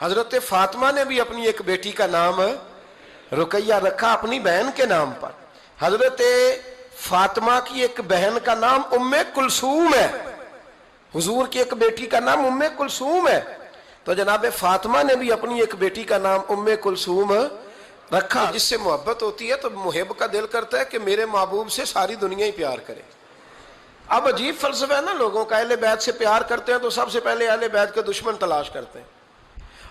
حضرت فاطمہ نے بھی اپنی ایک بیٹی کا نام رقیہ رکھا اپنی بہن کے نام پر. حضرت فاطمہ کی ایک بہن کا نام ام کلثوم ہے, حضور کی ایک بیٹی کا نام ام کلثوم ہے. تو جناب فاطمہ نے بھی اپنی ایک بیٹی کا نام ام کلثوم رکھا. جس سے محبت ہوتی ہے تو محب کا دل کرتا ہے کہ میرے محبوب سے ساری دنیا ہی پیار کرے. اب عجیب فلسفہ ہے نا لوگوں کا, اہل بیت سے پیار کرتے ہیں تو سب سے پہلے اہل بیت کے دشمن تلاش کرتے ہیں,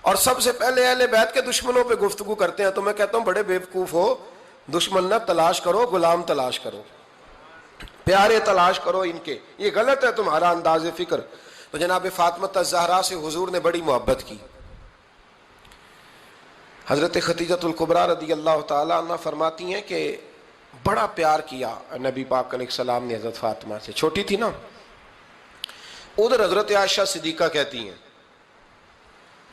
اور سب سے پہلے اہل بیت کے دشمنوں پہ گفتگو کرتے ہیں. تو میں کہتا ہوں بڑے بیوقوف ہو, دشمن نہ تلاش کرو, غلام تلاش کرو, پیارے تلاش کرو ان کے. یہ غلط ہے تمہارا انداز فکر. تو جناب فاطمہ الزہرا سے حضور نے بڑی محبت کی. حضرت خدیجہ الکبریٰ رضی اللہ تعالیٰ عنہ فرماتی ہیں کہ بڑا پیار کیا نبی پاک علیہ السلام نے حضرت فاطمہ سے. چھوٹی تھی نا. ادھر حضرت عائشہ صدیقہ کہتی ہیں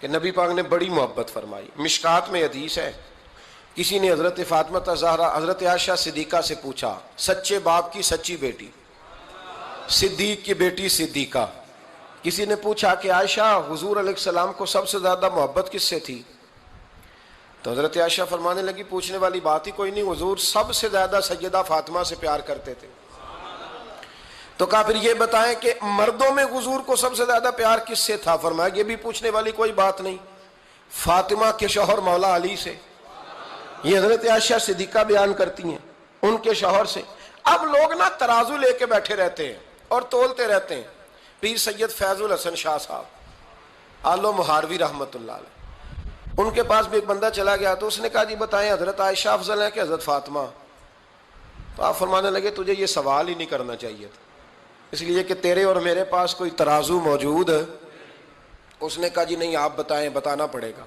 کہ نبی پاک نے بڑی محبت فرمائی. مشکات میں حدیث ہے, کسی نے حضرت فاطمہ الزہرا حضرت عائشہ صدیقہ سے پوچھا, سچے باپ کی سچی بیٹی, صدیق کی بیٹی صدیقہ. کسی نے پوچھا کہ عائشہ حضور علیہ السلام کو سب سے زیادہ محبت کس سے تھی؟ تو حضرت عائشہ فرمانے لگی پوچھنے والی بات ہی کوئی نہیں, حضور سب سے زیادہ سیدہ فاطمہ سے پیار کرتے تھے. تو کہا پھر یہ بتائیں کہ مردوں میں حضور کو سب سے زیادہ پیار کس سے تھا؟ فرمایا یہ بھی پوچھنے والی کوئی بات نہیں, فاطمہ کے شوہر مولا علی سے. یہ حضرت عائشہ صدیقہ بیان کرتی ہیں ان کے شوہر سے. اب لوگ نا ترازو لے کے بیٹھے رہتے ہیں اور تولتے رہتے ہیں. پیر سید فیض الحسن شاہ صاحب آلو مہاروی رحمت اللہ علیہ, ان کے پاس بھی ایک بندہ چلا گیا تو اس نے کہا جی بتائیں حضرت عائشہ افضل ہے کہ حضرت فاطمہ؟ تو آپ فرمانے لگے تجھے یہ سوال ہی نہیں کرنا چاہیے تھا, اس لیے کہ تیرے اور میرے پاس کوئی ترازو موجود ہے. اس نے کہا جی نہیں آپ بتائیں, بتانا پڑے گا.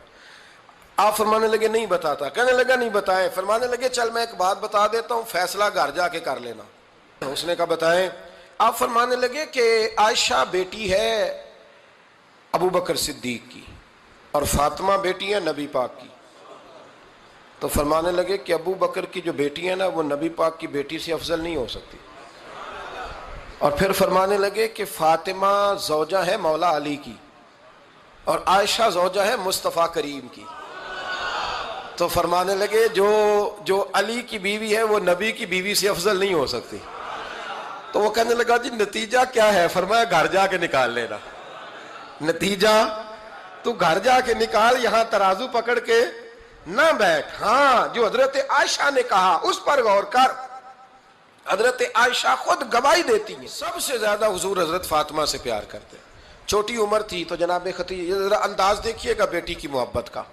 آپ فرمانے لگے نہیں بتاتا. کہنے لگا نہیں بتائیں. فرمانے لگے چل میں ایک بات بتا دیتا ہوں, فیصلہ گھر جا کے کر لینا. اس نے کہا بتائیں. آپ فرمانے لگے کہ عائشہ بیٹی ہے ابو بکر صدیق کی اور فاطمہ بیٹی ہے نبی پاک کی. تو فرمانے لگے کہ ابو بکر کی جو بیٹی ہے نا وہ نبی پاک کی بیٹی سے افضل نہیں ہو سکتی. اور پھر فرمانے لگے کہ فاطمہ زوجہ ہے مولا علی کی اور عائشہ زوجہ ہے مصطفیٰ کریم کی. تو فرمانے لگے جو علی کی بیوی ہے وہ نبی کی بیوی سے افضل نہیں ہو سکتی. تو وہ کہنے لگا جی نتیجہ کیا ہے؟ فرمایا گھر جا کے نکال لینا. نتیجہ تو گھر جا کے نکال, یہاں ترازو پکڑ کے نہ بیٹھ. ہاں جو حضرت عائشہ نے کہا اس پر غور کر. حضرت عائشہ خود گواہی دیتی ہیں سب سے زیادہ حضور حضرت فاطمہ سے پیار کرتے. چھوٹی عمر تھی تو جناب خدیجہ, ذرا انداز دیکھیے گا بیٹی کی محبت کا.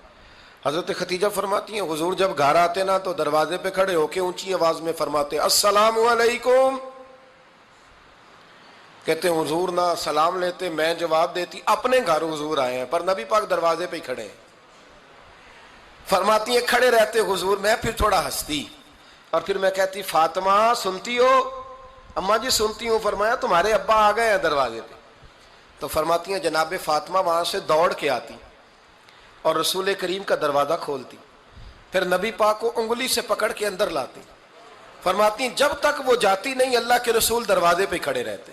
حضرت خدیجہ فرماتی ہیں حضور جب گھر آتے نا تو دروازے پہ کھڑے ہو کے اونچی آواز میں فرماتے السلام علیکم. کہتے ہیں حضور نہ سلام لیتے, میں جواب دیتی. اپنے گھر حضور آئے ہیں پر نبی پاک دروازے پہ ہی کھڑے ہیں. فرماتی ہیں کھڑے رہتے حضور, میں پھر تھوڑا ہنستی اور پھر میں کہتی فاطمہ سنتی ہو؟ اماں جی سنتی ہوں. فرمایا تمہارے ابا آ گئے ہیں دروازے پہ. تو فرماتی ہیں جناب فاطمہ وہاں سے دوڑ کے آتی اور رسول کریم کا دروازہ کھولتی, پھر نبی پاک کو انگلی سے پکڑ کے اندر لاتی. فرماتی ہیں جب تک وہ جاتی نہیں اللہ کے رسول دروازے پہ کھڑے رہتے.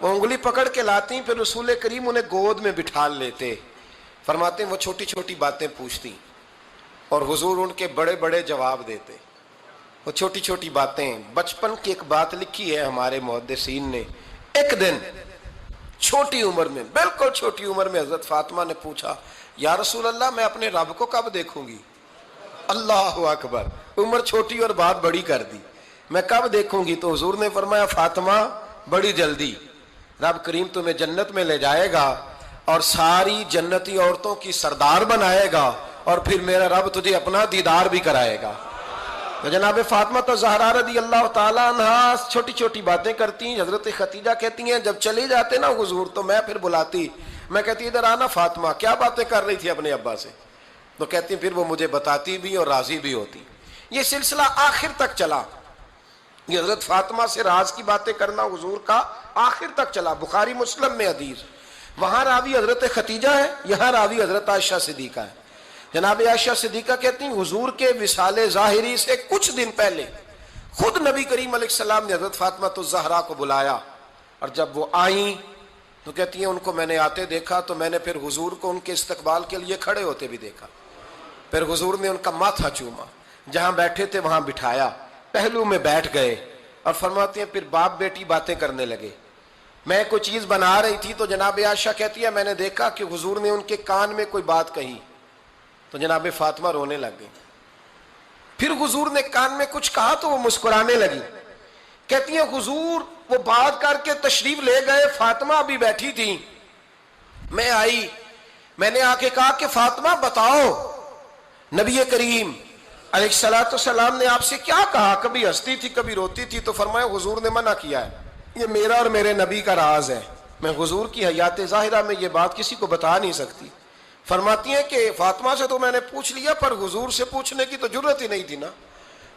وہ انگلی پکڑ کے لاتی, پھر رسول کریم انہیں گود میں بٹھا لیتے. فرماتے ہیں وہ چھوٹی چھوٹی باتیں پوچھتی اور حضور ان کے بڑے بڑے جواب دیتے. وہ چھوٹی چھوٹی باتیں, بچپن کی ایک بات لکھی ہے ہمارے محدثین نے. ایک دن چھوٹی عمر میں, بالکل چھوٹی عمر میں حضرت فاطمہ نے پوچھا یا رسول اللہ میں اپنے رب کو کب دیکھوں گی؟ اللہ اکبر, عمر چھوٹی اور بات بڑی کر دی. میں کب دیکھوں گی؟ تو حضور نے فرمایا فاطمہ بڑی جلدی. رب کریم تمہیں جنت میں لے جائے گا اور ساری جنتی عورتوں کی سردار بنائے گا اور پھر میرا رب تجھے اپنا دیدار بھی کرائے گا. تو جناب فاطمہ الزہرا رضی اللہ تعالیٰ عنہا چھوٹی چھوٹی باتیں کرتی ہیں. حضرت خدیجہ کہتی ہیں جب چلے جاتے نا حضور تو میں پھر بلاتی, میں کہتی ادھر آنا فاطمہ, کیا باتیں کر رہی تھی اپنے ابا سے؟ تو کہتی پھر وہ مجھے بتاتی بھی اور راضی بھی ہوتی. یہ سلسلہ آخر تک چلا. یہ حضرت فاطمہ سے راز کی باتیں کرنا حضور کا آخر تک چلا. بخاری مسلم میں حدیث, وہاں راوی حضرت خدیجہ ہے, یہاں راوی حضرت عائشہ صدیقہ ہے. جناب عائشہ صدیقہ کہتی ہیں حضور کے وصال ظاہری سے کچھ دن پہلے خود نبی کریم علیہ السلام نے حضرت فاطمہ الزہرا کو بلایا, اور جب وہ آئیں تو کہتی ہیں ان کو میں نے آتے دیکھا تو میں نے پھر حضور کو ان کے استقبال کے لیے کھڑے ہوتے بھی دیکھا، پھر حضور نے ان کا ماتھا چوما، جہاں بیٹھے تھے وہاں بٹھایا، پہلو میں بیٹھ گئے، اور فرماتے ہیں پھر باپ بیٹی باتیں کرنے لگے۔ میں کوئی چیز بنا رہی تھی تو جناب عائشہ کہتی ہے میں نے دیکھا کہ حضور نے ان کے کان میں کوئی بات کہی تو جناب فاطمہ رونے لگ گئی، پھر حضور نے کان میں کچھ کہا تو وہ مسکرانے لگی۔ کہتی ہیں حضور وہ بات کر کے تشریف لے گئے، فاطمہ ابھی بیٹھی تھی، میں آئی، میں نے آ کے کہا کہ فاطمہ بتاؤ نبی کریم علیہ الصلوۃ والسلام نے آپ سے کیا کہا، کبھی ہنستی تھی کبھی روتی تھی، تو فرمایا حضور نے منع کیا ہے، یہ میرا اور میرے نبی کا راز ہے، میں حضور کی حیات ظاہرہ میں یہ بات کسی کو بتا نہیں سکتی۔ فرماتی ہیں کہ فاطمہ سے تو میں نے پوچھ لیا پر حضور سے پوچھنے کی تو جرت ہی نہیں تھی نا،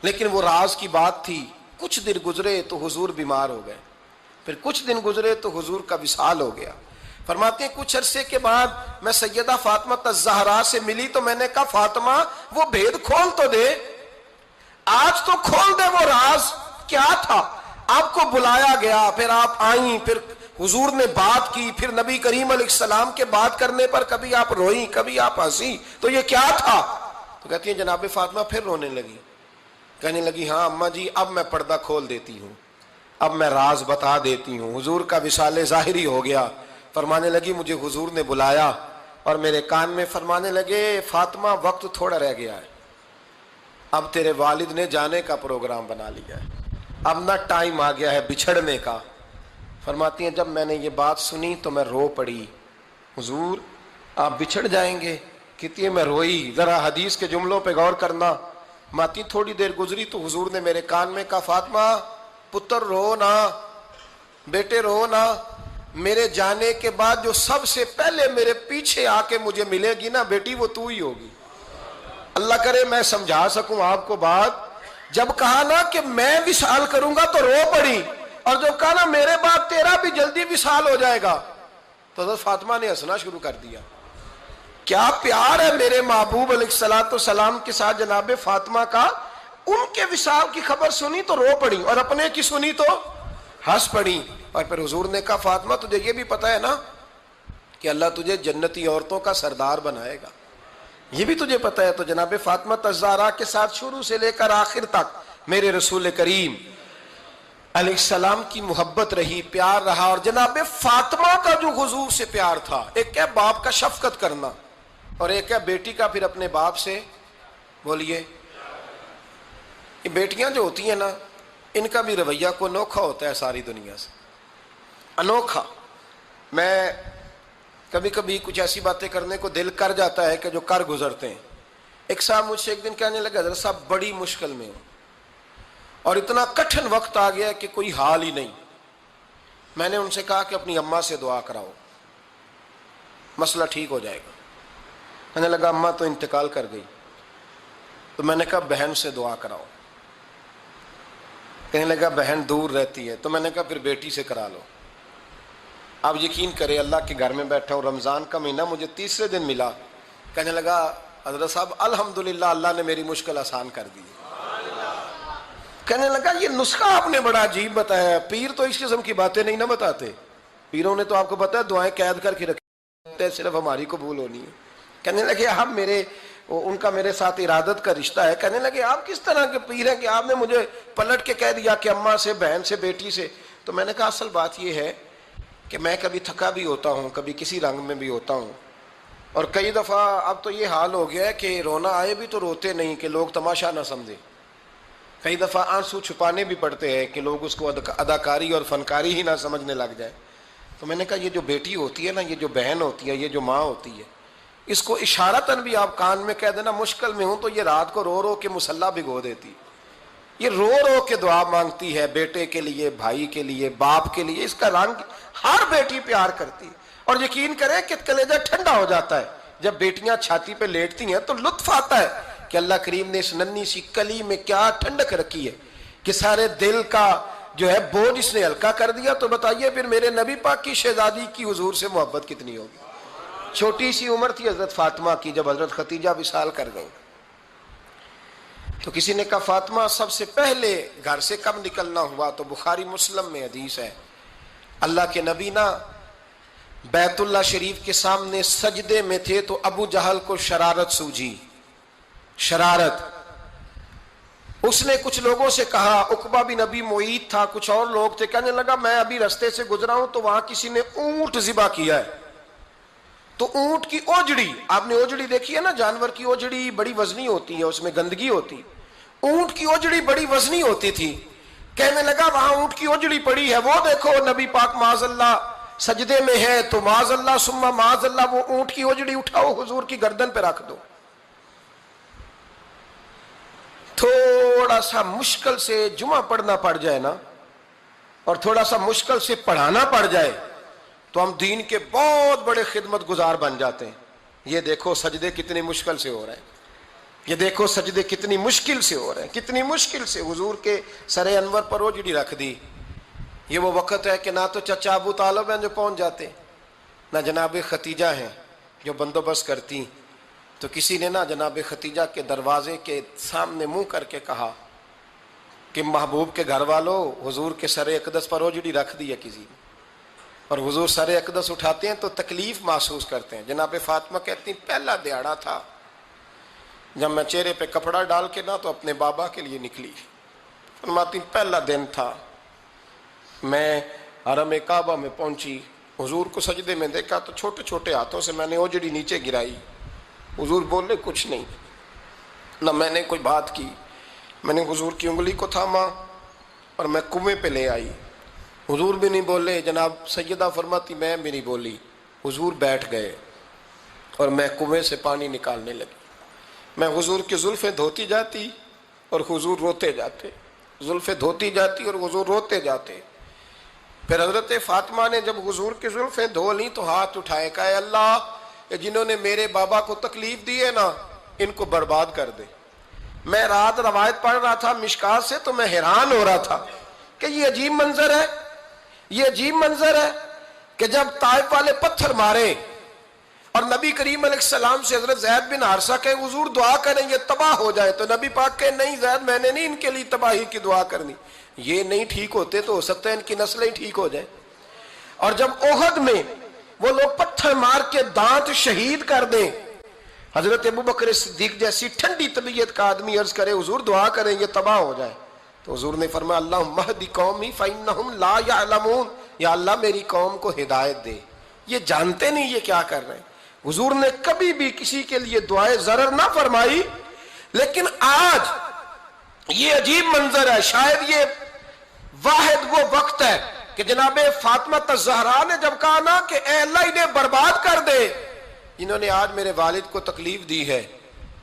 لیکن وہ راز کی بات تھی۔ کچھ دن گزرے تو حضور بیمار ہو گئے، پھر کچھ دن گزرے تو حضور کا وصال ہو گیا۔ فرماتے ہیں کچھ عرصے کے بعد میں سیدہ فاطمہ الزہرا سے ملی تو میں نے کہا فاطمہ وہ بھید کھول تو دے، آج تو کھول دے وہ راز کیا تھا۔ آپ کو بلایا گیا، پھر آپ آئیں، پھر حضور نے بات کی، پھر نبی کریم علیہ السلام کے بات کرنے پر کبھی آپ روئیں کبھی آپ ہنسی، تو یہ کیا تھا؟ تو کہتی ہیں جناب فاطمہ پھر رونے لگی، کہنے لگی ہاں اماں جی اب میں پردہ کھول دیتی ہوں، اب میں راز بتا دیتی ہوں۔ حضور کا وصال ظاہری ہو گیا۔ فرمانے لگی مجھے حضور نے بلایا اور میرے کان میں فرمانے لگے فاطمہ وقت تھوڑا رہ گیا ہے، اب تیرے والد نے جانے کا پروگرام بنا لیا ہے، اب نہ ٹائم آ گیا ہے بچھڑنے کا۔ فرماتی ہیں جب میں نے یہ بات سنی تو میں رو پڑی، حضور آپ بچھڑ جائیں گے؟ کہتی ہے میں روئی۔ ذرا حدیث کے جملوں پہ غور کرنا، ماتی تھوڑی دیر گزری تو حضور نے میرے کان میں کہا فاطمہ پتر رو نہ، بیٹے رو نہ، میرے جانے کے بعد جو سب سے پہلے میرے پیچھے آ کے مجھے ملے گی نا بیٹی وہ تو ہی ہوگی۔ اللہ کرے میں سمجھا سکوں آپ کو بات، جب کہا نا کہ میں وصال کروں گا تو رو پڑی، اور جو کہا نا میرے بعد تیرا بھی جلدی وصال ہو جائے گا تو حضرت فاطمہ نے ہنسنا شروع کر دیا۔ کیا پیار ہے میرے محبوب علیہ الصلوۃ والسلام کے ساتھ جناب فاطمہ کا۔ ان کے وصال کی خبر سنی تو رو پڑی اور اپنے کی سنی تو ہنس پڑی۔ اور پھر حضور نے کہا فاطمہ تجھے یہ بھی پتا ہے نا کہ اللہ تجھے جنتی عورتوں کا سردار بنائے گا، یہ بھی تجھے پتا ہے۔ تو جناب فاطمہ الزہرا کے ساتھ شروع سے لے کر آخر تک میرے رسول کریم علیہ السلام کی محبت رہی، پیار رہا۔ اور جناب فاطمہ کا جو حضور سے پیار تھا، ایک ہے باپ کا شفقت کرنا اور ایک ہے بیٹی کا پھر اپنے باپ سے، بولیے، یہ بیٹیاں جو ہوتی ہیں نا ان کا بھی رویہ کو انوکھا ہوتا ہے ساری دنیا سے، انوکھا۔ میں کبھی کبھی کچھ ایسی باتیں کرنے کو دل کر جاتا ہے کہ جو کر گزرتے ہیں۔ ایک صاحب مجھ سے ایک دن کہنے لگا حضرت صاحب بڑی مشکل میں ہوں اور اتنا کٹھن وقت آ گیا کہ کوئی حال ہی نہیں۔ میں نے ان سے کہا کہ اپنی اماں سے دعا کراؤ، مسئلہ ٹھیک ہو جائے گا۔ کہنے لگا اماں تو انتقال کر گئی۔ تو میں نے کہا بہن سے دعا کراؤ۔ کہنے لگا بہن دور رہتی ہے۔ تو میں نے کہا پھر بیٹی سے کرا لو۔ آپ یقین کریں اللہ کے گھر میں بیٹھا ہوں، رمضان کا مہینہ مجھے تیسرے دن ملا۔ کہنے لگا حضرت صاحب الحمدللہ اللہ نے میری مشکل آسان کر دی۔ کہنے لگا یہ نسخہ آپ نے بڑا عجیب بتایا، پیر تو اس قسم کی باتیں نہیں نہ بتاتے، پیروں نے تو آپ کو پتا ہے دعائیں قید کر کے رکھتے ہیں، صرف ہماری قبول ہونی ہے۔ کہنے لگے آپ ان کا میرے ساتھ ارادت کا رشتہ ہے۔ کہنے لگے آپ کس طرح کے پیر ہیں کہ آپ نے مجھے پلٹ کے کہہ دیا کہ اماں سے، بہن سے، بیٹی سے۔ تو میں نے کہا اصل بات یہ ہے کہ میں کبھی تھکا بھی ہوتا ہوں، کبھی کسی رنگ میں بھی ہوتا ہوں، اور کئی دفعہ اب تو یہ حال ہو گیا ہے کہ رونا آئے بھی تو روتے نہیں کہ لوگ تماشا نہ سمجھے، کئی دفعہ آنسو چھپانے بھی پڑتے ہیں کہ لوگ اس کو اداکاری اور فنکاری ہی نہ سمجھنے لگ جائے۔ تو میں نے کہا یہ جو بیٹی ہوتی ہے نا، یہ جو بہن ہوتی ہے، یہ جو ماں ہوتی ہے، اس کو اشارتاً بھی آپ کان میں کہہ دینا مشکل میں ہوں تو یہ رات کو رو رو کے مصلی بھگو دیتی، یہ رو رو کے دعا مانگتی ہے بیٹے کے لیے، بھائی کے لیے، باپ کے لیے۔ اس کا رنگ ہر بیٹی پیار کرتی ہے، اور یقین کریں کہ کلیجہ ٹھنڈا ہو جاتا ہے جب بیٹیاں چھاتی پہ لیٹتی ہیں تو لطف آتا ہے کہ اللہ کریم نے اس ننھی سی کلی میں کیا ٹھنڈک رکھی ہے کہ سارے دل کا جو ہے بوجھ اس نے ہلکا کر دیا۔ تو بتائیے پھر میرے نبی پاک کی شہزادی کی حضور سے محبت کتنی ہوگی۔ چھوٹی سی عمر تھی حضرت فاطمہ کی جب حضرت خدیجہ وصال کر گئی، تو کسی نے کہا فاطمہ سب سے پہلے گھر سے کب نکلنا ہوا؟ تو بخاری مسلم میں حدیث ہے اللہ کے نبی نا بیت اللہ شریف کے سامنے سجدے میں تھے تو ابو جہل کو شرارت سوجھی، شرارت۔ اس نے کچھ لوگوں سے کہا، عقبہ بن ابی معیط تھا، کچھ اور لوگ تھے، کہنے لگا میں ابھی رستے سے گزرا ہوں تو وہاں کسی نے اونٹ ذبح کیا ہے، تو اونٹ کی اوجڑی، آپ نے اوجڑی دیکھی ہے نا، جانور کی اوجڑی بڑی وزنی ہوتی ہے، اس میں گندگی ہوتی، اونٹ کی اوجڑی بڑی وزنی ہوتی تھی۔ کہنے لگا وہاں اونٹ کی اوجڑی پڑی ہے، وہ دیکھو نبی پاک معاذ اللہ سجدے میں ہے، تو معاذ اللہ ثم معاذ اللہ وہ اونٹ کی اوجڑی اٹھاؤ حضور کی گردن پہ رکھ دو۔ تھوڑا سا مشکل سے جمعہ پڑھنا پڑ جائے نا، اور تھوڑا سا مشکل سے پڑھانا پڑ جائے تو ہم دین کے بہت بڑے خدمت گزار بن جاتے ہیں۔ یہ دیکھو سجدے کتنی مشکل سے ہو رہے ہیں، یہ دیکھو سجدے کتنی مشکل سے ہو رہے ہیں، کتنی مشکل سے حضور کے سر انور پر اوجڑی رکھ دی۔ یہ وہ وقت ہے کہ نہ تو چچا ابو طالب ہیں جو پہنچ جاتے، نہ جناب ختیجہ ہیں جو بندوبست کرتی، تو کسی نے نہ جناب ختیجہ کے دروازے کے سامنے منہ کر کے کہا کہ محبوب کے گھر والوں حضور کے سر اقدس پر اوجڑی رکھ دی ہے کسی نے، اور حضور سر اقدس اٹھاتے ہیں تو تکلیف محسوس کرتے ہیں۔ جناب فاطمہ کہتی ہیں پہلا دیہڑا تھا جب میں چہرے پہ کپڑا ڈال کے نہ تو اپنے بابا کے لیے نکلی، فرماتی پہلا دن تھا، میں حرم کعبہ میں پہنچی، حضور کو سجدے میں دیکھا تو چھوٹے چھوٹے ہاتھوں سے میں نے اوجڑی نیچے گرائی، حضور بولے کچھ نہیں، نہ میں نے کوئی بات کی، میں نے حضور کی انگلی کو تھاما اور میں کنویں پہ لے آئی، حضور بھی نہیں بولے، جناب سیدہ فرماتی میں بھی نہیں بولی، حضور بیٹھ گئے اور میں کنویں سے پانی نکالنے لگی، میں حضور کی زلفیں دھوتی جاتی اور حضور روتے جاتے، زلفیں دھوتی جاتی اور حضور روتے جاتے۔ پھر حضرت فاطمہ نے جب حضور کی زلفیں دھو لیں تو ہاتھ اٹھائے، کہا اے اللہ جنہوں نے میرے بابا کو تکلیف دی ہے نا ان کو برباد کر دے۔ میں رات روایت پڑھ رہا تھا مشکات سے تو میں حیران ہو رہا تھا کہ یہ عجیب منظر ہے، یہ عجیب منظر ہے کہ جب طائف والے پتھر مارے اور نبی کریم علیہ السلام سے حضرت زید بن حارثہ کہے حضور دعا کریں یہ تباہ ہو جائے، تو نبی پاک کہے نہیں زید میں نے نہیں ان کے لیے تباہی کی دعا کرنی، یہ نہیں ٹھیک ہوتے تو ہو سکتا ہے ان کی نسلیں ٹھیک ہو جائیں۔ اور جب احد میں وہ لوگ پتھر مار کے دانت شہید کر دیں، حضرت ابوبکر صدیق جیسی ٹھنڈی طبیعت کا آدمی عرض کرے حضور دعا کریں یہ تباہ ہو جائے، تو حضور نے فرمایا اللہم اہد قومی فإنہم لا یعلمون، یا اللہ میری قوم کو ہدایت دے، یہ جانتے نہیں یہ کیا کر رہے ہیں۔ حضور نے کبھی بھی کسی کے لیے دعائے ضرر نہ فرمائی، لیکن آج یہ عجیب منظر ہے، شاید یہ واحد وہ وقت ہے کہ جناب فاطمہ الزہرا نے جب کہا نا کہ اے اللہ انہیں برباد کر دے انہوں نے آج میرے والد کو تکلیف دی ہے،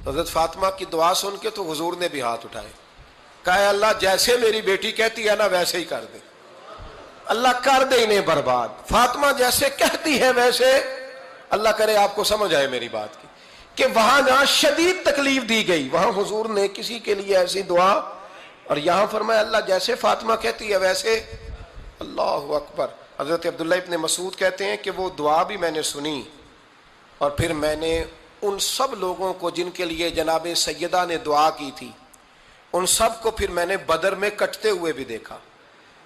حضرت فاطمہ کی دعا سن کے تو حضور نے بھی ہاتھ اٹھائے، کہا اے اللہ جیسے میری بیٹی کہتی ہے نا ویسے ہی کر دے، اللہ کر دے انہیں برباد، فاطمہ جیسے کہتی ہے ویسے، اللہ کرے آپ کو سمجھ آئے میری بات کی کہ وہاں جہاں شدید تکلیف دی گئی وہاں حضور نے کسی کے لیے ایسی دعا، اور یہاں فرمایا اللہ جیسے فاطمہ کہتی ہے ویسے، اللہ اکبر۔ حضرت عبداللہ ابن مسعود کہتے ہیں کہ وہ دعا بھی میں نے سنی، اور پھر میں نے ان سب لوگوں کو جن کے لیے جناب سیدہ نے دعا کی تھی ان سب کو پھر میں نے بدر میں کٹتے ہوئے بھی دیکھا،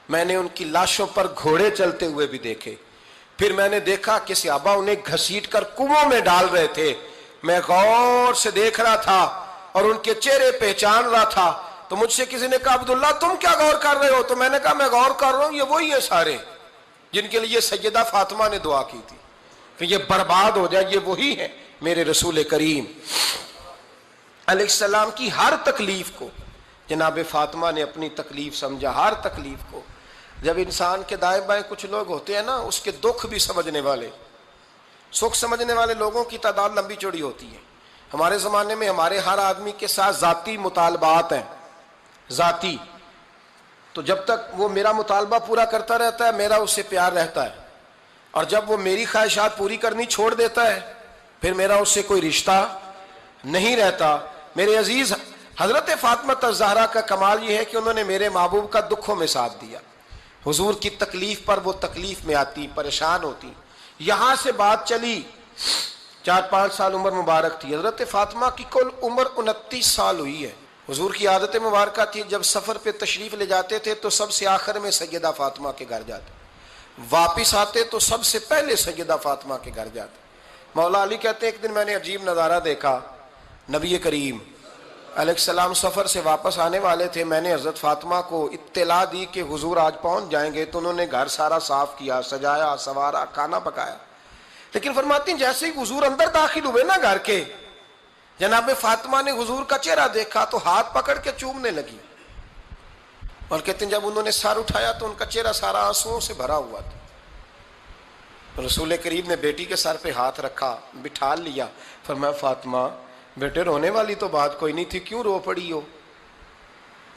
میں نے ان کی لاشوں پر گھوڑے چلتے ہوئے بھی دیکھے، پھر میں نے دیکھا کہ صحابہ انہیں گھسیٹ کر کنووں میں ڈال رہے تھے، میں غور سے دیکھ رہا تھا اور ان کے چہرے پہچان رہا تھا، تو مجھ سے کسی نے کہا عبداللہ تم کیا غور کر رہے ہو؟ تو میں نے کہا میں غور کر رہا ہوں یہ وہی ہیں سارے جن کے لیے سیدہ فاطمہ نے دعا کی تھی کہ یہ برباد ہو جائے، یہ وہی ہے میرے رسول کریم علیہ السلام کی ہر تکلیف کو جناب فاطمہ نے اپنی تکلیف سمجھا، ہر تکلیف کو۔ جب انسان کے دائیں بائیں کچھ لوگ ہوتے ہیں نا اس کے دکھ بھی سمجھنے والے، سکھ سمجھنے والے لوگوں کی تعداد لمبی چوڑی ہوتی ہے۔ ہمارے زمانے میں ہمارے ہر آدمی کے ساتھ ذاتی مطالبات ہیں، ذاتی، تو جب تک وہ میرا مطالبہ پورا کرتا رہتا ہے میرا اس سے پیار رہتا ہے، اور جب وہ میری خواہشات پوری کرنی چھوڑ دیتا ہے پھر میرا اس سے کوئی رشتہ نہیں رہتا۔ میرے عزیز حضرت فاطمہ الزہرا کا کمال یہ ہے کہ انہوں نے میرے محبوب کا دکھوں میں ساتھ دیا، حضور کی تکلیف پر وہ تکلیف میں آتی، پریشان ہوتی۔ یہاں سے بات چلی 4-5 سال عمر مبارک تھی، حضرت فاطمہ کی کل عمر 29 سال ہوئی ہے۔ حضور کی عادت مبارکہ تھی جب سفر پہ تشریف لے جاتے تھے تو سب سے آخر میں سیدہ فاطمہ کے گھر جاتے، واپس آتے تو سب سے پہلے سیدہ فاطمہ کے گھر جاتے. مولا علی کہتے ہیں ایک دن میں نے عجیب نظارہ دیکھا. نبی کریم علیہ السلام سفر سے واپس آنے والے تھے. میں نے حضرت فاطمہ کو اطلاع دی کہ حضور آج پہنچ جائیں گے, تو انہوں نے گھر سارا صاف کیا, سجایا, سنوارا, کھانا پکایا. لیکن فرماتی ہیں جیسے ہی حضور اندر داخل ہوئے نا گھر کے, جناب فاطمہ نے حضور کا چہرہ دیکھا تو ہاتھ پکڑ کے چومنے لگی. اور کہتے ہیں جب انہوں نے سر اٹھایا تو ان کا چہرہ سارا آنسوؤں سے بھرا ہوا تھا. رسول کریم نے بیٹی کے سر پہ ہاتھ رکھا, بٹھا لیا. فرمایا فاطمہ بیٹے رونے والی تو بات کوئی نہیں تھی, کیوں رو پڑی ہو؟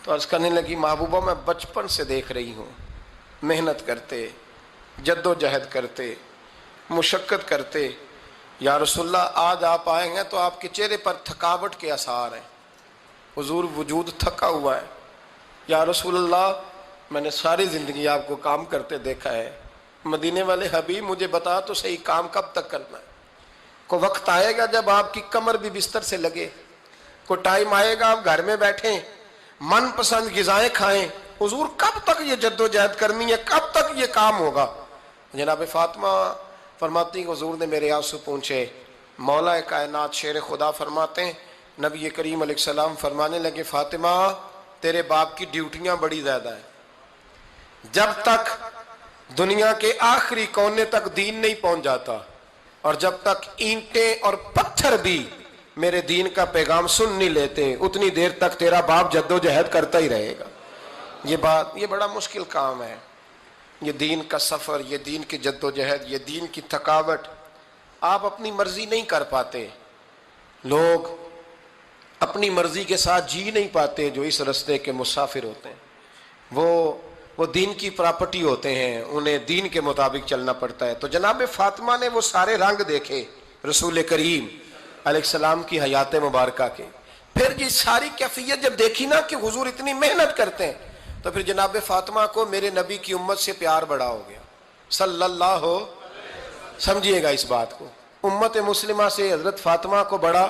تو عرض کرنے لگی محبوبہ میں بچپن سے دیکھ رہی ہوں, محنت کرتے, جد و جہد کرتے, مشقت کرتے. یا رسول اللہ آج آپ آئے ہیں تو آپ کے چہرے پر تھکاوٹ کے آثار ہیں, حضور وجود تھکا ہوا ہے. یا رسول اللہ میں نے ساری زندگی آپ کو کام کرتے دیکھا ہے, مدینے والے حبیب مجھے بتا تو صحیح کام کب تک کرنا ہے؟ کوئی وقت آئے گا جب آپ کی کمر بھی بستر سے لگے, کوئی ٹائم آئے گا آپ گھر میں بیٹھیں, من پسند غذائیں کھائیں. حضور کب تک یہ جد و جہد کرنی ہے, کب تک یہ کام ہوگا؟ جناب فاطمہ فرماتی ہیں حضور نے میرے آنسو پونچھے. مولا کائنات شیر خدا فرماتے ہیں نبی کریم علیہ السلام فرمانے لگے فاطمہ تیرے باپ کی ڈیوٹیاں بڑی زیادہ ہیں, جب تک دنیا کے آخری کونے تک دین نہیں پہنچ جاتا اور جب تک اینٹیں اور پتھر بھی میرے دین کا پیغام سن نہیں لیتے اتنی دیر تک تیرا باپ جد و جہد کرتا ہی رہے گا. یہ بڑا مشکل کام ہے, یہ دین کا سفر, یہ دین کی جد و جہد, یہ دین کی تھکاوٹ. آپ اپنی مرضی نہیں کر پاتے, لوگ اپنی مرضی کے ساتھ جی نہیں پاتے جو اس رستے کے مسافر ہوتے ہیں. وہ دین کی پراپرٹی ہوتے ہیں, انہیں دین کے مطابق چلنا پڑتا ہے. تو جناب فاطمہ نے وہ سارے رنگ دیکھے رسول کریم علیہ السلام کی حیات مبارکہ کے. پھر یہ ساری کیفیت جب دیکھی نا کہ حضور اتنی محنت کرتے ہیں, تو پھر جناب فاطمہ کو میرے نبی کی امت سے پیار بڑا ہو گیا صلی اللہ ہو. سمجھیے گا اس بات کو, امت مسلمہ سے حضرت فاطمہ کو بڑا.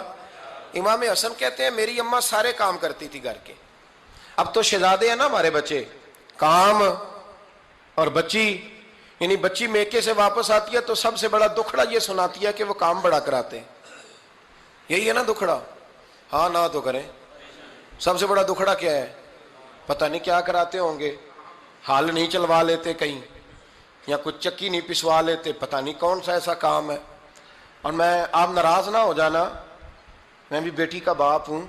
امام حسن کہتے ہیں میری اماں سارے کام کرتی تھی گھر کے. اب تو شہزادے ہیں نا ہمارے بچے, کام اور بچی, یعنی بچی میکے سے واپس آتی ہے تو سب سے بڑا دکھڑا یہ سناتی ہے کہ وہ کام بڑا کراتے ہیں. یہی ہے نا دکھڑا؟ ہاں نہ تو کریں. سب سے بڑا دکھڑا کیا ہے؟ پتہ نہیں کیا کراتے ہوں گے, ہال نہیں چلوا لیتے کہیں, یا کچھ چکی نہیں پسوا لیتے, پتہ نہیں کون سا ایسا کام ہے. اور میں آپ ناراض نہ ہو جانا, میں بھی بیٹی کا باپ ہوں,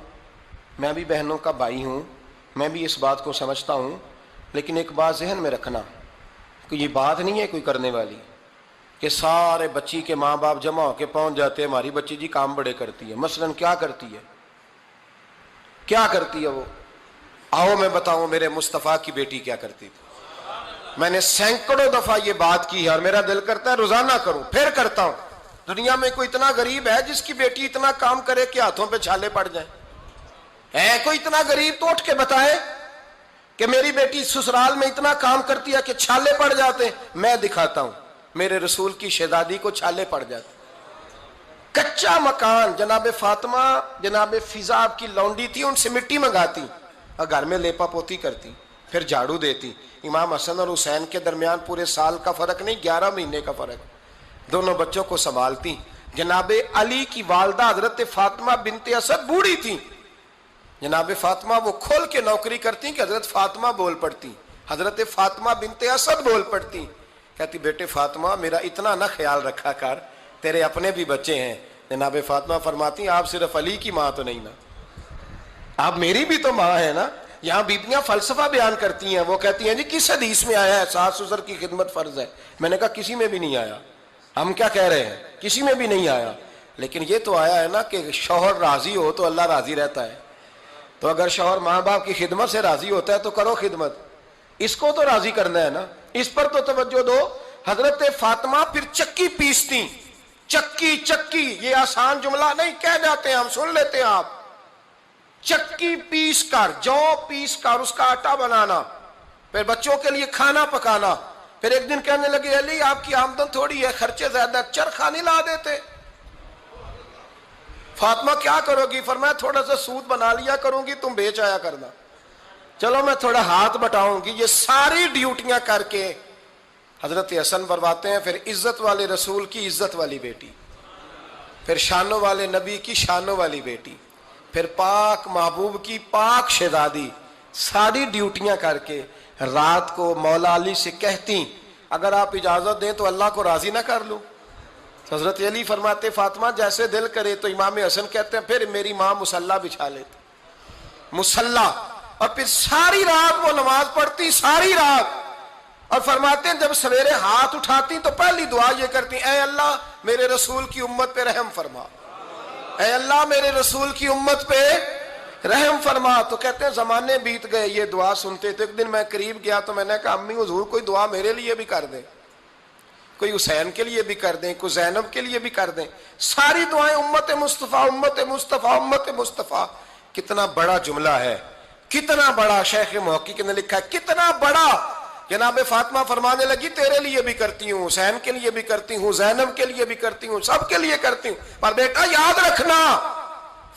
میں بھی بہنوں کا بھائی ہوں, میں بھی اس بات کو سمجھتا ہوں, لیکن ایک بات ذہن میں رکھنا کہ یہ بات نہیں ہے کوئی کرنے والی کہ سارے بچی کے ماں باپ جمع ہو کے پہنچ جاتے ہیں ہماری بچی جی کام بڑے کرتی ہے. مثلاً کیا کرتی ہے, کیا کرتی ہے وہ؟ آؤ میں بتاؤں میرے مصطفیٰ کی بیٹی کیا کرتی تھی. میں نے سینکڑوں دفعہ یہ بات کی ہے اور میرا دل کرتا ہے روزانہ کروں, پھر کرتا ہوں. دنیا میں کوئی اتنا غریب ہے جس کی بیٹی اتنا کام کرے کہ ہاتھوں پہ چھالے پڑ جائیں؟ ہے کوئی اتنا غریب تو اٹھ کے بتائے کہ میری بیٹی سسرال میں اتنا کام کرتی ہے کہ چھالے پڑ جاتے ہیں. میں دکھاتا ہوں, میرے رسول کی شہزادی کو چھالے پڑ جاتے. کچا مکان, جناب فاطمہ جناب فضا آپ کی لونڈی تھی, ان سے مٹی منگاتی اور گھر میں لیپا پوتی کرتی, پھر جھاڑو دیتی. امام حسن اور حسین کے درمیان پورے سال کا فرق نہیں, 11 مہینے کا فرق. دونوں بچوں کو سنبھالتی. جناب علی کی والدہ حضرت فاطمہ بنت اسد بوڑھی تھی. جناب فاطمہ وہ کھول کے نوکری کرتی کہ حضرت فاطمہ بول پڑتی, حضرت فاطمہ بنت اسد بول پڑتی. کہتی بیٹے فاطمہ میرا اتنا نہ خیال رکھا کر, تیرے اپنے بھی بچے ہیں. جناب فاطمہ فرماتی آپ صرف علی کی ماں تو نہیں نا, آپ میری بھی تو ماں ہے نا. یہاں بیبیاں فلسفہ بیان کرتی ہیں, وہ کہتی ہیں جی کس حدیث میں آیا ہے ساس سسر کی خدمت فرض ہے؟ میں نے کہا کسی میں بھی نہیں آیا. ہم کیا کہہ رہے ہیں, کسی میں بھی نہیں آیا, لیکن یہ تو آیا ہے نا کہ شوہر راضی ہو تو اللہ راضی رہتا ہے. تو اگر شوہر ماں باپ کی خدمت سے راضی ہوتا ہے تو کرو خدمت, اس کو تو راضی کرنا ہے نا, اس پر تو توجہ دو. حضرت فاطمہ پھر چکی پیستی. چکی چکی یہ آسان جملہ نہیں, کہہ جاتے ہیں ہم, سن لیتے ہیں آپ. چکی پیس کر, جو پیس کر اس کا آٹا بنانا, پھر بچوں کے لیے کھانا پکانا. پھر ایک دن کہنے لگے علی آپ کی آمدن تھوڑی ہے, خرچے زیادہ, چرخا نہیں لا دیتے. فاطمہ کیا کرو گی؟ فرمایا تھوڑا سا سود بنا لیا کروں گی, تم بیچ آیا کرنا. چلو میں تھوڑا ہاتھ بٹاؤں گی. یہ ساری ڈیوٹیاں کر کے حضرت حسن فرماتے ہیں پھر عزت والے رسول کی عزت والی بیٹی، پھر شانوں والے نبی کی شانوں والی بیٹی، پھر پاک محبوب کی پاک شہزادی، ساری ڈیوٹیاں کر کے رات کو مولا علی سے کہتی اگر آپ اجازت دیں تو اللہ کو راضی نہ کر لوں؟ حضرت علی فرماتے فاطمہ جیسے دل کرے۔ تو امام حسن کہتے ہیں پھر میری ماں مصلی بچھا لیتی، مصلی، اور پھر ساری رات وہ نماز پڑھتی، ساری رات، اور فرماتے ہیں جب سویرے ہاتھ اٹھاتی تو پہلی دعا یہ کرتی اے اللہ میرے رسول کی امت پہ رحم فرما، اے اللہ میرے رسول کی امت پہ رحم فرما۔ تو کہتے ہیں زمانے بیت گئے یہ دعا سنتے تو ایک دن میں قریب گیا تو میں نے کہا امی حضور کوئی دعا میرے لیے بھی کر دیں، کوئی حسین کے لیے بھی کر دیں، کوئی زینب کے لیے بھی کر دیں۔ ساری دعائیں امت مصطفیٰ امت مصطفیٰ امت مصطفیٰ۔ کتنا بڑا جملہ ہے، کتنا بڑا، شیخ محقق نے لکھا ہے کتنا بڑا۔ جناب فاطمہ فرمانے لگی تیرے لیے بھی کرتی ہوں، حسین کے لیے بھی کرتی ہوں، زینب کے لیے بھی کرتی ہوں، سب کے لیے کرتی ہوں، پر بیٹا یاد رکھنا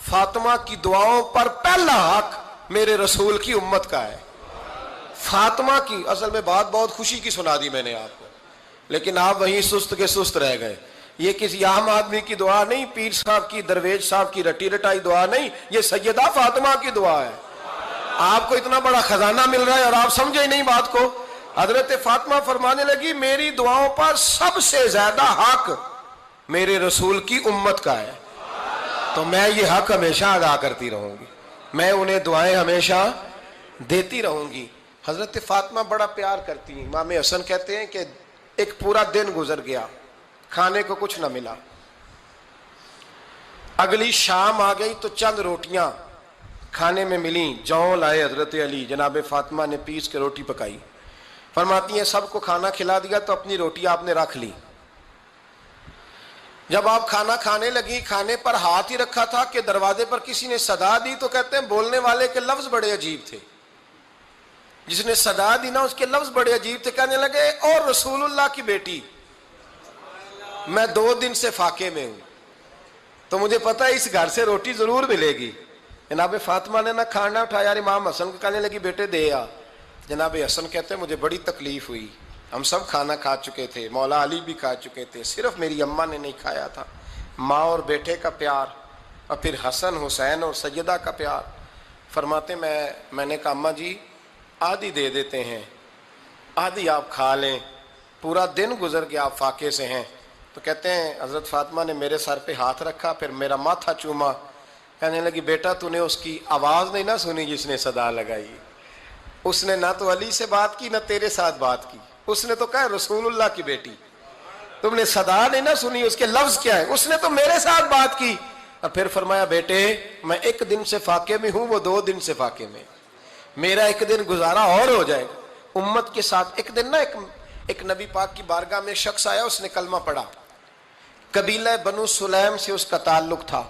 فاطمہ کی دعاؤں پر پہلا حق میرے رسول کی امت کا ہے۔ فاطمہ کی، اصل میں بات بہت خوشی کی سنا دی میں نے آپ کو، لیکن آپ وہیں سست کے سست رہ گئے۔ یہ کسی عام آدمی کی دعا نہیں، پیر صاحب کی، درویش صاحب کی رٹی رٹائی دعا نہیں، یہ سیدہ فاطمہ کی دعا ہے۔ آپ کو اتنا بڑا خزانہ مل رہا ہے اور آپ سمجھے ہی نہیں بات کو۔ حضرت فاطمہ فرمانے لگی میری دعاؤں پر سب سے زیادہ حق میرے رسول کی امت کا ہے، تو میں یہ حق ہمیشہ ادا کرتی رہوں گی، میں انہیں دعائیں ہمیشہ دیتی رہوں گی۔ حضرت فاطمہ بڑا پیار کرتی ہیں۔ امام حسن کہتے ہیں کہ ایک پورا دن گزر گیا، کھانے کو کچھ نہ ملا، اگلی شام آ گئی تو چند روٹیاں کھانے میں ملیں، جوں لائے حضرت علی، جناب فاطمہ نے پیس کے روٹی پکائی، فرماتی ہیں سب کو کھانا کھلا دیا تو اپنی روٹی آپ نے رکھ لی۔ جب آپ کھانا کھانے لگی، کھانے پر ہاتھ ہی رکھا تھا کہ دروازے پر کسی نے صدا دی، تو کہتے ہیں بولنے والے کے لفظ بڑے عجیب تھے، جس نے صدا دی نا اس کے لفظ بڑے عجیب تھے، کہنے لگے اور رسول اللہ کی بیٹی میں 2 دن سے فاقے میں ہوں، تو مجھے پتا ہے اس گھر سے روٹی ضرور ملے گی۔ جناب فاطمہ نے نہ کھانا اٹھایا، امام حسن کو کہنے لگی بیٹے دے آ۔ جناب حسن کہتے ہیں مجھے بڑی تکلیف ہوئی، ہم سب کھانا کھا چکے تھے، مولا علی بھی کھا چکے تھے، صرف میری اماں نے نہیں کھایا تھا۔ ماں اور بیٹے کا پیار، اور پھر حسن حسین اور سیدہ کا پیار۔ فرماتے میں نے کہا اماں جی آدھی دے دیتے ہیں، آدھی آپ کھا لیں، پورا دن گزر گیا آپ فاقے سے ہیں۔ تو کہتے ہیں حضرت فاطمہ نے میرے سر پہ ہاتھ رکھا، پھر میرا ماتھا چوما، کہنے لگی بیٹا تو نے اس کی آواز نہیں نہ سنی جس نے صدا لگائی، اس نے نہ تو علی سے بات کی نہ تیرے ساتھ بات کی، اس نے تو کہا رسول اللہ کی بیٹی، تم نے صدا نہیں نہ سنی، اس کے لفظ کیا ہے، اس نے تو میرے ساتھ بات کی۔ اور پھر فرمایا بیٹے میں 1 دن سے فاقے میں ہوں، وہ 2 دن سے فاقے میں، میرا 1 دن گزارا اور ہو جائے گا امت کے ساتھ۔ ایک دن نا ایک نبی پاک کی بارگاہ میں شخص آیا، اس نے کلمہ پڑھا، قبیلہ بنو سلیم سے اس کا تعلق تھا۔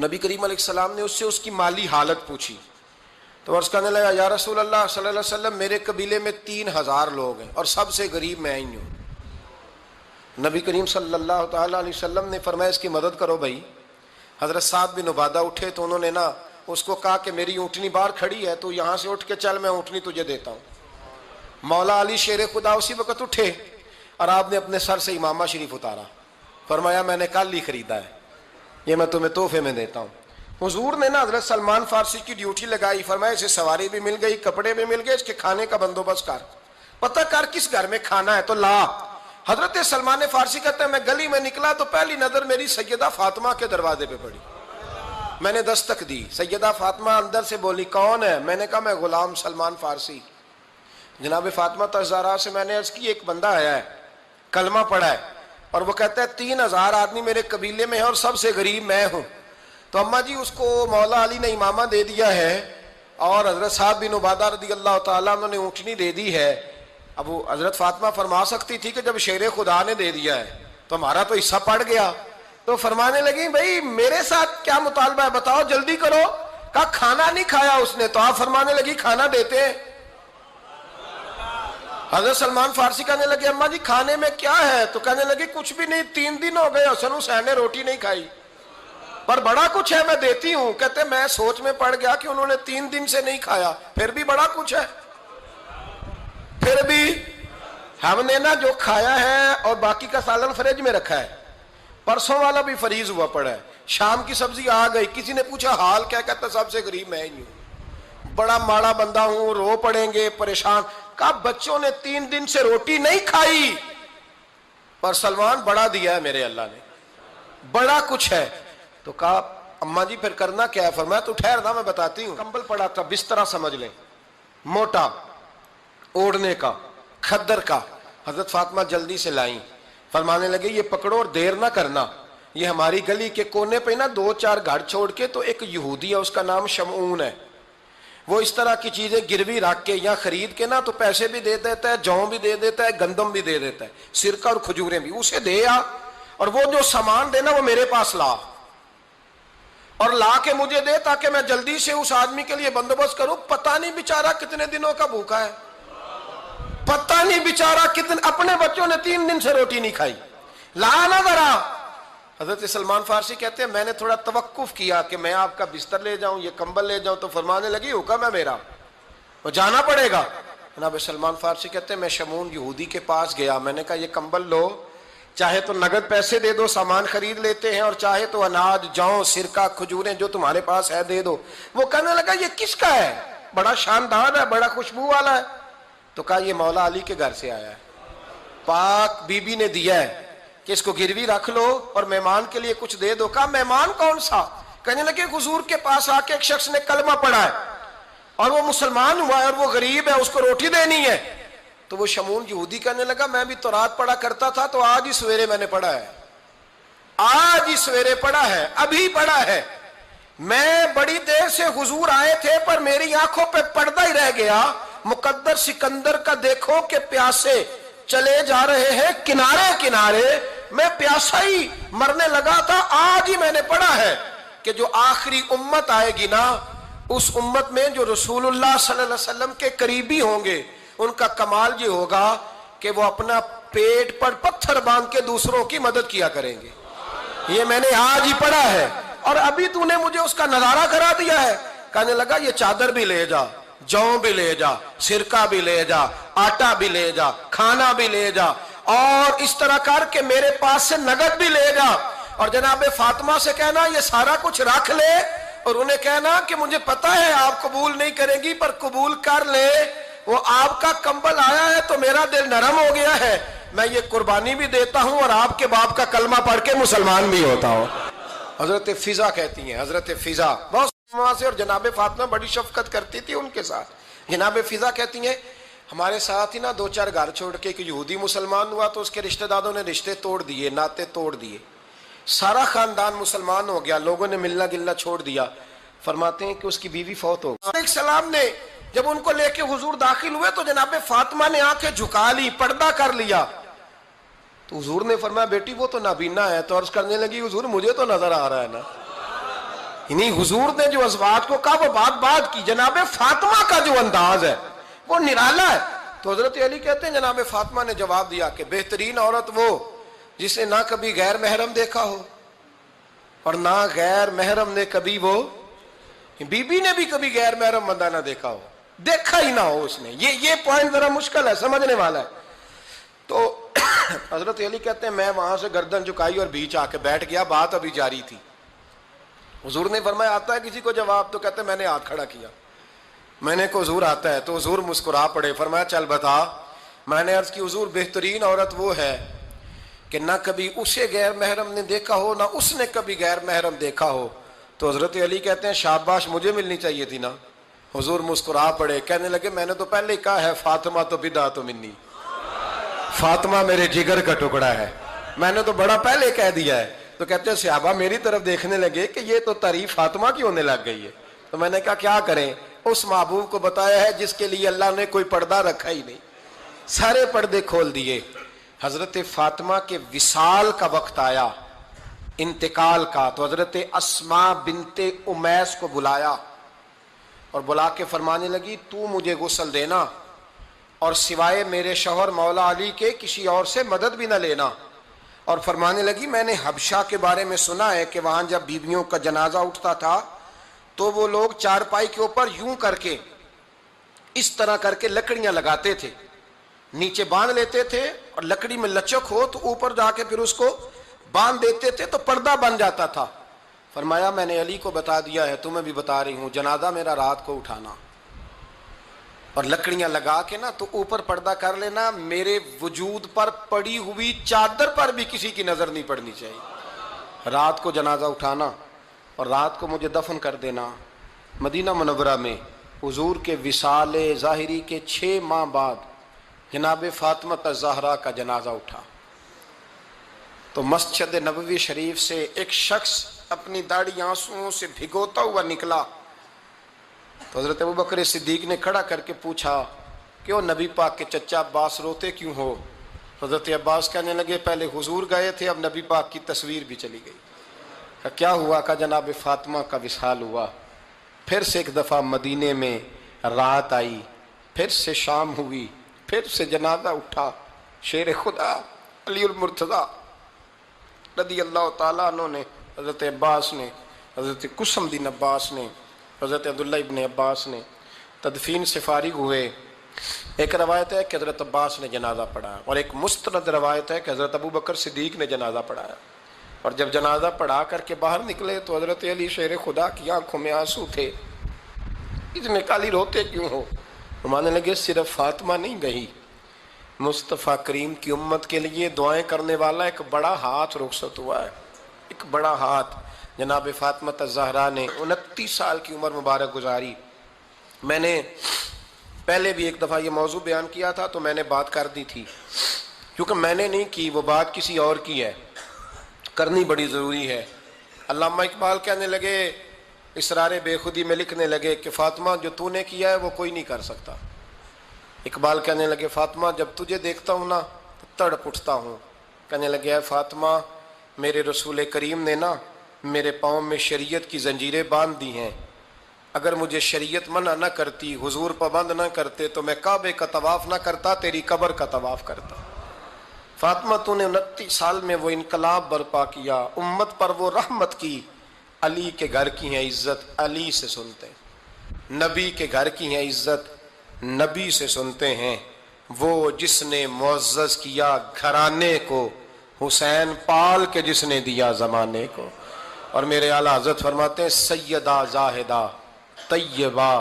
نبی کریم علیہ السلام نے اس سے اس کی مالی حالت پوچھی، تو عرض کرنے لگا یا رسول اللہ صلی اللہ علیہ وسلم میرے قبیلے میں 3000 لوگ ہیں اور سب سے غریب میں ہی ہوں۔ نبی کریم صلی اللہ تعالیٰ علیہ وسلم نے فرمایا اس کی مدد کرو بھائی۔ حضرت سعد بن عبادہ اٹھے تو انہوں نے نا اس کو کہا کہ میری اونٹنی باہر کھڑی ہے تو یہاں سے اٹھ کے چل، میں اونٹنی تجھے دیتا ہوں۔ مولا علی شیر خدا اسی وقت اٹھے اور آپ نے اپنے سر سے امامہ شریف اتارا، فرمایا میں نے کل ہی خریدا ہے، یہ میں تمہیں تحفے میں دیتا ہوں۔ حضور نے نا حضرت سلمان فارسی کی ڈیوٹی لگائی، فرمایا اسے سواری بھی مل گئی، کپڑے بھی مل گئے، اس کے کھانے کا بندوبست کر، پتہ کر کس گھر میں کھانا ہے تو لا۔ حضرت سلمان فارسی کہتے ہیں میں گلی میں نکلا تو پہلی نظر میری سیدہ فاطمہ کے دروازے پہ پڑی، میں نے دستک دی، سیدہ فاطمہ اندر سے بولی کون ہے؟ میں نے کہا میں غلام سلمان فارسی۔ جناب فاطمہ تزارا سے میں نے عرض کی ایک بندہ آیا ہے، کلمہ پڑھا ہے، اور وہ کہتا ہے 3000 آدمی میرے قبیلے میں ہیں اور سب سے غریب میں ہوں۔ تو اماں جی اس کو مولا علی نے امامہ دے دیا ہے اور حضرت سعد بن عبادہ رضی اللہ تعالیٰ عنہ نے اونٹنی دے دی ہے۔ اب وہ حضرت فاطمہ فرما سکتی تھی کہ جب شیر خدا نے دے دیا ہے تو ہمارا تو حصہ پڑ گیا، تو فرمانے لگی بھائی میرے ساتھ کیا مطالبہ ہے بتاؤ جلدی کرو۔ کہا کھانا نہیں کھایا اس نے، تو آپ فرمانے لگی کھانا دیتے ہیں۔ حضرت سلمان فارسی کہنے لگے اماں جی کھانے میں کیا ہے؟ تو کہنے لگی کچھ بھی نہیں، 3 دن ہو گئے حسن حسین نے روٹی نہیں کھائی، پر بڑا کچھ ہے میں دیتی ہوں۔ کہتے میں سوچ میں پڑ گیا کہ انہوں نے 3 دن سے نہیں کھایا، پھر بھی بڑا کچھ ہے، پھر بھی ہم نے نا جو کھایا ہے اور باقی کا سالن فریج میں رکھا ہے، پرسوں والا بھی فریز ہوا پڑا ہے، شام کی سبزی آ گئی، کسی نے پوچھا حال کیا، کہتا سب سے غریب میں ہی ہوں، بڑا ماڑا بندہ ہوں، رو پڑیں گے، پریشان۔ کہا بچوں نے 3 دن سے روٹی نہیں کھائی، پر سلمان بڑا دیا ہے میرے اللہ نے، بڑا کچھ ہے۔ تو کہا اماں جی پھر کرنا کیا ہے؟ فرمایا تو ٹھہر نا میں بتاتی ہوں۔ کمبل پڑا تھا، بسترا سمجھ لیں، موٹا، اوڑھنے کا، کھدر کا۔ حضرت فاطمہ جلدی سے لائیں، فرمانے لگے یہ پکڑو اور دیر نہ کرنا، یہ ہماری گلی کے کونے پہ نا 2-4 گھر چھوڑ کے تو ایک یہودی ہے، اس کا نام شمعون ہے، وہ اس طرح کی چیزیں گروی رکھ کے یا خرید کے نا تو پیسے بھی دے دیتا ہے، جوں بھی دے دیتا ہے، گندم بھی دے دیتا ہے، سرکہ اور کھجوریں بھی، اسے دے آ، اور وہ جو سامان دینا وہ میرے پاس لا، اور لا کے مجھے دے تاکہ میں جلدی سے اس آدمی کے لیے بندوبست کروں۔ پتہ نہیں بیچارہ کتنے دنوں کا بھوکا ہے، پتہ نہیں بیچارہ کتنے، اپنے بچوں نے 3 دن سے روٹی نہیں کھائی، لا نہ ذرا۔ حضرت سلمان فارسی کہتے ہیں میں نے تھوڑا توقف کیا کہ میں آپ کا بستر لے جاؤں، یہ کمبل لے جاؤں، تو فرمانے لگی حکم ہے میرا، وہ جانا پڑے گا۔ جناب سلمان فارسی کہتے ہیں میں شمعون یہودی کے پاس گیا، میں نے کہا یہ کمبل لو، چاہے تو نگد پیسے دے دو، سامان خرید لیتے ہیں، اور چاہے تو اناج، جوں، سرکہ، کھجوریں جو تمہارے پاس ہے دے دو۔ وہ کہنے لگا یہ کس کا ہے؟ بڑا شاندار ہے، بڑا خوشبو والا ہے۔ تو کہا یہ مولا علی کے گھر سے آیا ہے، پاک بی بی نے دیا ہے کہ اس کو گروی رکھ لو اور مہمان کے لیے کچھ دے دو۔ کہا مہمان کون سا؟ کہنے لگے حضور کے پاس آ کے ایک شخص نے کلمہ پڑھا ہے اور وہ مسلمان ہوا ہے اور وہ غریب ہے، اس کو روٹی دینی ہے۔ تو وہ شمعون یہودی کہنے لگا میں بھی تورات پڑھا کرتا تھا، تو آج ہی سویرے میں نے پڑھا ہے، آج ہی سویرے پڑھا ہے، ابھی پڑھا ہے، میں بڑی دیر سے حضور آئے تھے پر میری آنکھوں پہ پردہ ہی رہ گیا، مقدر سکندر کا دیکھو کہ پیاسے چلے جا رہے ہیں کنارے کنارے، میں پیاسا ہی مرنے لگا تھا، آج ہی میں نے پڑھا ہے کہ جو آخری امت آئے گی نا، اس امت میں جو رسول اللہ صلی اللہ علیہ وسلم کے قریبی ہوں گے، ان کا کمال یہ ہوگا کہ وہ اپنا پیٹ پر پتھر باندھ کے دوسروں کی مدد کیا کریں گے۔ یہ میں نے آج ہی پڑھا ہے اور ابھی تو نے مجھے اس کا نظارہ کرا دیا ہے۔ کہنے لگا یہ چادر بھی لے جا، جوں بھی لے جا، سرکہ بھی لے جا، آٹا بھی لے جا، کھانا بھی لے جا، اور اس طرح کر کے میرے پاس سے نگد بھی لے جا، اور جناب فاطمہ سے کہنا یہ سارا کچھ رکھ لے، اور انہیں کہنا کہ مجھے پتا ہے آپ قبول نہیں کریں گی پر قبول کر لے، وہ آپ کا کمبل آیا ہے تو میرا دل نرم ہو گیا ہے، میں یہ قربانی بھی دیتا ہوں اور آپ کے باپ کا کلمہ پڑھ کے مسلمان بھی ہوتا ہوں۔ حضرت فضا کہتی ہیں، حضرت فضا بہت سے، اور جناب فاطمہ بڑی شفقت کرتی تھی ان کے ساتھ۔ جناب فضا کہتی ہیں ہمارے ساتھ ہی نا 2-4 گھر چھوڑ کے ایک یہودی مسلمان ہوا تو اس کے رشتہ داروں نے رشتے توڑ دیے، ناطے توڑ دیے، سارا خاندان مسلمان ہو گیا، لوگوں نے ملنا گلنا چھوڑ دیا۔ فرماتے ہیں کہ اس کی بیوی فوت ہو گئی۔ السلام نے جب ان کو لے کے حضور داخل ہوئے تو جناب فاطمہ نے آنکھیں جھکا لی، پردہ کر لیا، تو حضور نے فرمایا بیٹی وہ تو نابینا ہے، تو عرض کرنے لگی حضور مجھے تو نظر آ رہا ہے نا۔ یعنی حضور نے جو ازواج کو کہا وہ بات کی، جناب فاطمہ کا جو انداز ہے وہ نرالا ہے۔ تو حضرت علی کہتے ہیں جناب فاطمہ نے جواب دیا کہ بہترین عورت وہ جسے نہ کبھی غیر محرم دیکھا ہو اور نہ غیر محرم نے کبھی، وہ بی بی نے بھی کبھی غیر محرم بندہ نہ دیکھا ہو، دیکھا ہی نہ ہو اس نے۔ یہ پوائنٹ ذرا مشکل ہے، سمجھنے والا ہے۔ تو حضرت علی کہتے ہیں میں وہاں سے گردن جھکائی اور بیچ آ کے بیٹھ گیا، بات ابھی جاری تھی۔ حضور نے فرمایا آتا ہے کسی کو جواب؟ تو کہتے ہیں میں نے ہاتھ کھڑا کیا، میں نے کو حضور آتا ہے، تو حضور مسکرا پڑے، فرمایا چل بتا۔ میں نے عرض کی حضور بہترین عورت وہ ہے کہ نہ کبھی اسے غیر محرم نے دیکھا ہو نہ اس نے کبھی غیر محرم دیکھا ہو۔ تو حضرت علی کہتے ہیں شاباش مجھے ملنی چاہیے تھی نا۔ حضور مسکرا پڑے، کہنے لگے میں نے تو پہلے ہی کہا ہے فاطمہ تو بدعت منی، فاطمہ میرے جگر کا ٹکڑا ہے، میں نے تو بڑا پہلے کہہ دیا ہے۔ تو کہتے ہیں صحابہ میری طرف دیکھنے لگے کہ یہ تو تعریف فاطمہ کی ہونے لگ گئی ہے۔ تو میں نے کہا کیا کریں، اس محبوب کو بتایا ہے جس کے لیے اللہ نے کوئی پردہ رکھا ہی نہیں، سارے پردے کھول دیے۔ حضرت فاطمہ کے وصال کا وقت آیا، انتقال کا، تو حضرت اسماء بنت امیس کو بلایا اور بلا کے فرمانے لگی تو مجھے غسل دینا اور سوائے میرے شوہر مولا علی کے کسی اور سے مدد بھی نہ لینا۔ اور فرمانے لگی میں نے حبشہ کے بارے میں سنا ہے کہ وہاں جب بیویوں کا جنازہ اٹھتا تھا تو وہ لوگ چارپائی کے اوپر یوں کر کے اس طرح کر کے لکڑیاں لگاتے تھے نیچے باندھ لیتے تھے اور لکڑی میں لچک ہو تو اوپر جا کے پھر اس کو باندھ دیتے تھے تو پردہ بن جاتا تھا. فرمایا میں نے علی کو بتا دیا ہے، تمہیں بھی بتا رہی ہوں، جنازہ میرا رات کو اٹھانا اور لکڑیاں لگا کے نا تو اوپر پردہ کر لینا، میرے وجود پر پڑی ہوئی چادر پر بھی کسی کی نظر نہیں پڑنی چاہیے. رات کو جنازہ اٹھانا اور رات کو مجھے دفن کر دینا. مدینہ منورہ میں حضور کے وصال ظاہری کے 6 ماہ بعد جناب فاطمہ الزہرا کا جنازہ اٹھا تو مسجد نبوی شریف سے ایک شخص اپنی داڑھی آنسوؤں سے بھگوتا ہوا نکلا تو حضرت ابوبکر صدیق نے کھڑا کر کے پوچھا کیوں نبی پاک کے چچا عباس روتے کیوں ہو؟ حضرت عباس کہنے لگے پہلے حضور گئے تھے، اب نبی پاک کی تصویر بھی چلی گئی. کہا کیا ہوا؟ کہا جناب فاطمہ کا وصال ہوا. پھر سے ایک دفعہ مدینے میں رات آئی، پھر سے شام ہوئی، پھر سے جنازہ اٹھا. شیر خدا علی المرتضیٰ رضی اللہ تعالیٰ عنہ نے، حضرت عباس نے، حضرت قسم بن عباس نے، حضرت عبداللہ ابن عباس نے تدفین سے فارغ ہوئے. ایک روایت ہے کہ حضرت عباس نے جنازہ پڑھایا اور ایک مستند روایت ہے کہ حضرت ابوبکر صدیق نے جنازہ پڑھایا. اور جب جنازہ پڑھا کر کے باہر نکلے تو حضرت علی شیر خدا کی آنکھوں میں آنسو تھے. اتنے کالی روتے کیوں ہو؟ ماننے لگے صرف فاطمہ نہیں گئی، مصطفیٰ کریم کی امت کے لیے دعائیں کرنے والا ایک بڑا ہاتھ رخصت ہوا ہے. ایک بڑا ہاتھ جناب فاطمہ الزہرا نے 29 سال کی عمر مبارک گزاری. میں نے پہلے بھی ایک دفعہ یہ موضوع بیان کیا تھا تو میں نے بات کر دی تھی، کیونکہ میں نے نہیں کی، وہ بات کسی اور کی ہے، کرنی بڑی ضروری ہے. علامہ اقبال کہنے لگے، اسرار بے خودی میں لکھنے لگے کہ فاطمہ جو تو نے کیا ہے وہ کوئی نہیں کر سکتا. اقبال کہنے لگے فاطمہ جب تجھے دیکھتا ہوں نا تو تڑپ اٹھتا ہوں. کہنے لگے اے فاطمہ میرے رسول کریم نے نا میرے پاؤں میں شریعت کی زنجیریں باندھ دی ہیں، اگر مجھے شریعت منع نہ کرتی، حضور پابند نہ کرتے تو میں کعبے کا طواف نہ کرتا، تیری قبر کا طواف کرتا. فاطمہ تو نے 29 سال میں وہ انقلاب برپا کیا، امت پر وہ رحمت کی. علی کے گھر کی ہے عزت، علی سے سنتے ہیں. نبی کے گھر کی ہے عزت، نبی سے سنتے ہیں. وہ جس نے معزز کیا گھرانے کو، حسین پال کے جس نے دیا زمانے کو. اور میرے اعلیٰ حضرت فرماتے ہیں سیدہ زاہدہ طیبہ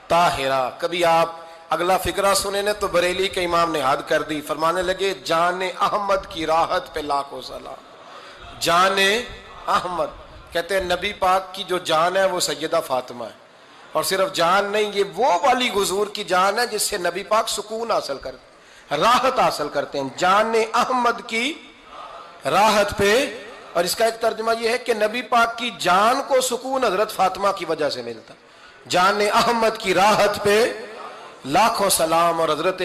طاہرہ. کبھی آپ اگلا فقرہ سنے نے تو بریلی کے امام نے حد کر دی، فرمانے لگے جان احمد کی راحت پہ لاکھوں سلام. جان احمد کہتے ہیں نبی پاک کی جو جان ہے وہ سیدہ فاطمہ ہے. اور صرف جان نہیں، یہ وہ والی حضور کی جان ہے جس سے نبی پاک سکون حاصل کرتے، راحت حاصل کرتے ہیں. جان احمد کی راحت پہ. اور اس کا ایک ترجمہ یہ ہے کہ نبی پاک کی جان کو سکون حضرت فاطمہ کی وجہ سے ملتا. جان احمد کی راحت پہ لاکھوں سلام. اور حضرت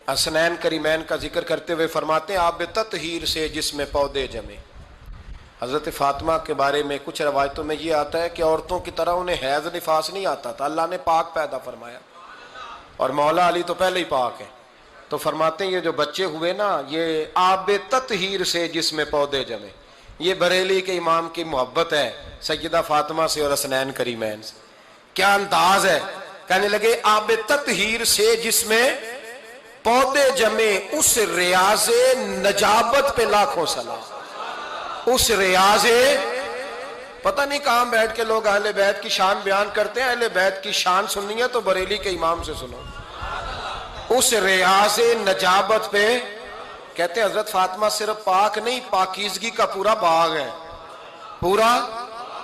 حسنین کریمین کا ذکر کرتے ہوئے فرماتے ہیں آب تطہیر سے جس میں پودے جمے. حضرت فاطمہ کے بارے میں کچھ روایتوں میں یہ آتا ہے کہ عورتوں کی طرح انہیں حیض نفاس نہیں آتا تھا، اللہ نے پاک پیدا فرمایا. اور مولا علی تو پہلے ہی پاک ہے، تو فرماتے ہیں یہ جو بچے ہوئے نا یہ آب تطہیر سے جس میں پودے جمے. یہ بریلی کے امام کی محبت ہے سیدہ فاطمہ سے اور حسنین کریمین سے. کیا انداز ہے! کہنے لگے آب تطہیر سے جس میں پودے جمے، اس ریاض نجابت پہ لاکھوں سلام. اس ریاض، پتہ نہیں کہاں بیٹھ کے لوگ اہل بیت کی شان بیان کرتے ہیں. اہل بیت کی شان سننی ہے تو بریلی کے امام سے سنو. اس ریاض نجابت پہ کہتے ہیں حضرت فاطمہ صرف پاک نہیں، پاکیزگی کا پورا باغ ہے. پورا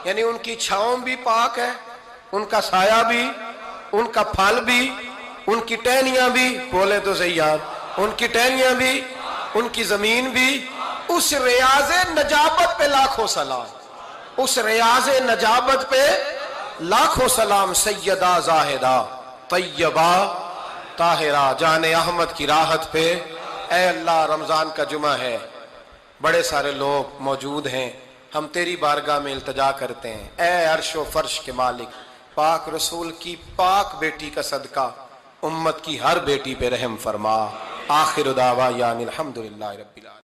یعنی ان کی چھاؤں بھی پاک ہے، ان کا سایہ بھی، ان کا پھل بھی، ان کی ٹہنیاں بھی، بولے تو صحیح یار، ان کی ٹہنیاں بھی، ان کی زمین بھی. اس ریاض نجابت پہ لاکھوں سلام. اس ریاض نجابت پہ لاکھوں سلام. سیدہ زاہدہ طیبہ طاہرہ جان احمد کی راحت پہ. اے اللہ رمضان کا جمعہ ہے، بڑے سارے لوگ موجود ہیں، ہم تیری بارگاہ میں التجا کرتے ہیں. اے عرش و فرش کے مالک، پاک رسول کی پاک بیٹی کا صدقہ امت کی ہر بیٹی پہ رحم فرما. آخر دعوانا الحمدللہ رب العالمین.